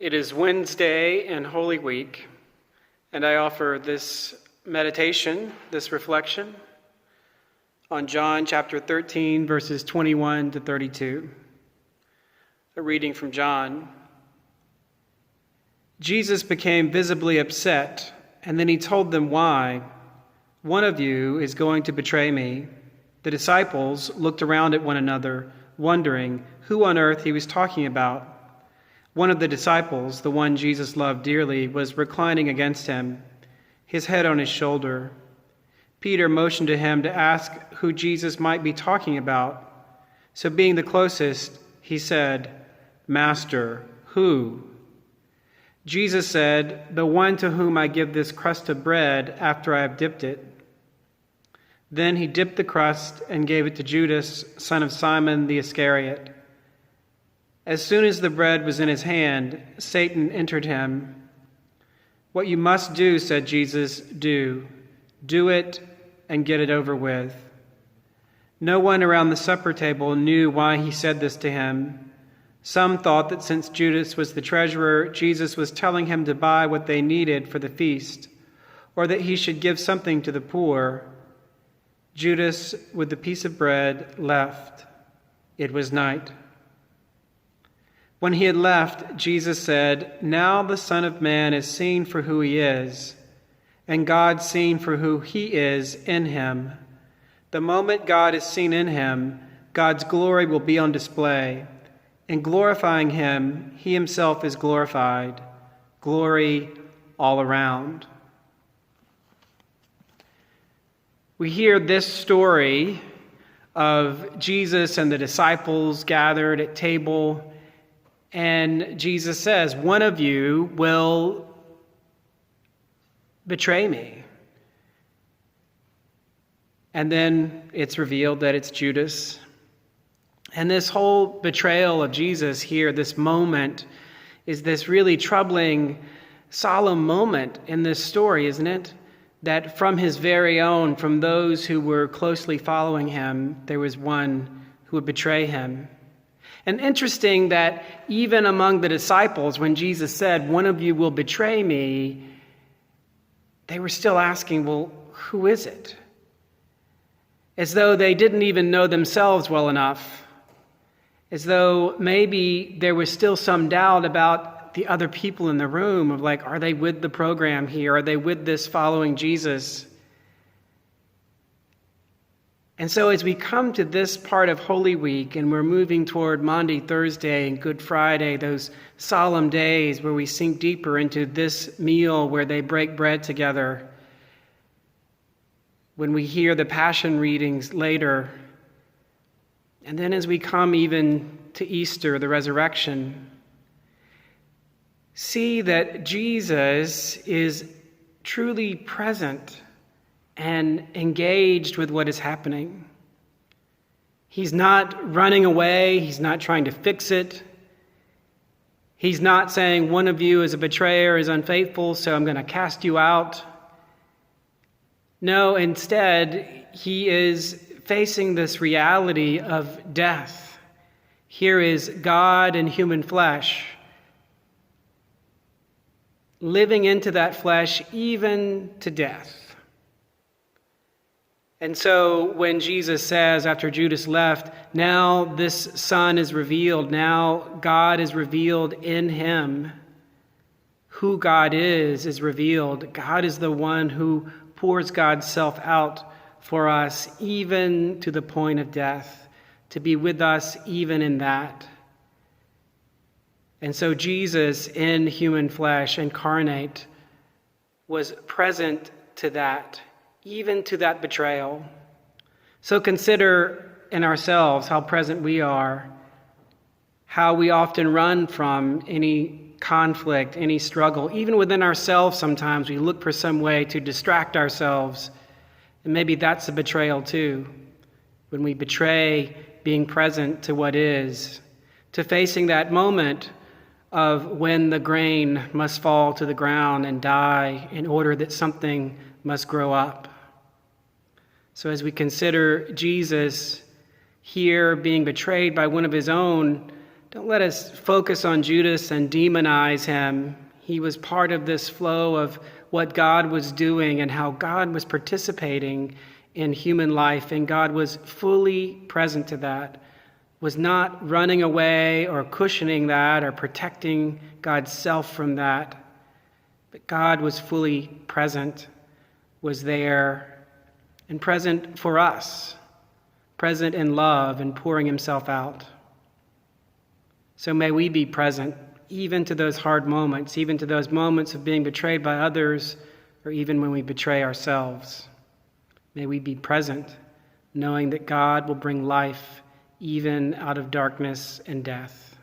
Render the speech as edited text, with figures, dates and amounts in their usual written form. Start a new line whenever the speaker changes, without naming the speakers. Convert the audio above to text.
It is Wednesday in Holy Week, and I offer this meditation, this reflection, on John chapter 13, verses 21 to 32. A reading from John. Jesus became visibly upset, and then he told them why. "One of you is going to betray me." The disciples looked around at one another, wondering who on earth he was talking about. One of the disciples, the one Jesus loved dearly, was reclining against him, his head on his shoulder. Peter motioned to him to ask who Jesus might be talking about. So being the closest, he said, "Master, who?" Jesus said, "The one to whom I give this crust of bread after I have dipped it." Then he dipped the crust and gave it to Judas, son of Simon the Iscariot. As soon as the bread was in his hand, Satan entered him. "What you must do," said Jesus, do it and get it over with." No one around the supper table knew why he said this to him. Some thought that since Judas was the treasurer, Jesus was telling him to buy what they needed for the feast, or that he should give something to the poor. Judas, with the piece of bread, left. It was night. When he had left, Jesus said, "Now the Son of Man is seen for who he is, and God seen for who he is in him. The moment God is seen in him, God's glory will be on display. In glorifying him, he himself is glorified. Glory all around." We hear this story of Jesus and the disciples gathered at table, and Jesus says, "One of you will betray me." And then it's revealed that it's Judas. And this whole betrayal of Jesus here, this moment, is this really troubling, solemn moment in this story, isn't it? That from his very own, from those who were closely following him, there was one who would betray him. And interesting that even among the disciples, when Jesus said, "One of you will betray me," they were still asking, well, who is it? As though they didn't even know themselves well enough. As though maybe there was still some doubt about the other people in the room of like, are they with the program here? Are they with this following Jesus? And so as we come to this part of Holy Week and we're moving toward Maundy Thursday and Good Friday, those solemn days where we sink deeper into this meal where they break bread together, when we hear the Passion readings later, and then as we come even to Easter, the resurrection, see that Jesus is truly present and engaged with what is happening. He's not running away. He's not trying to fix it. He's not saying one of you is a betrayer, is unfaithful, so I'm going to cast you out. No, instead, he is facing this reality of death. Here is God in human flesh, living into that flesh even to death. And so when Jesus says, after Judas left, now this Son is revealed, now God is revealed in him. Who God is revealed. God is the one who pours God's self out for us, even to the point of death, to be with us even in that. And so Jesus, in human flesh, incarnate, was present to that, even to that betrayal. So consider in ourselves how present we are, how we often run from any conflict, any struggle. Even within ourselves, sometimes we look for some way to distract ourselves. And maybe that's a betrayal too, when we betray being present to what is, to facing that moment of when the grain must fall to the ground and die in order that something must grow up. So as we consider Jesus here being betrayed by one of his own, Don't let us focus on Judas and demonize him. He was part of this flow of what God was doing and how God was participating in human life, and God was fully present to that, was not running away or cushioning that or protecting God's self from that. But God was fully present, was there, and present for us, present in love and pouring himself out. So may we be present even to those hard moments, even to those moments of being betrayed by others, or even when we betray ourselves. May we be present, knowing that God will bring life even out of darkness and death.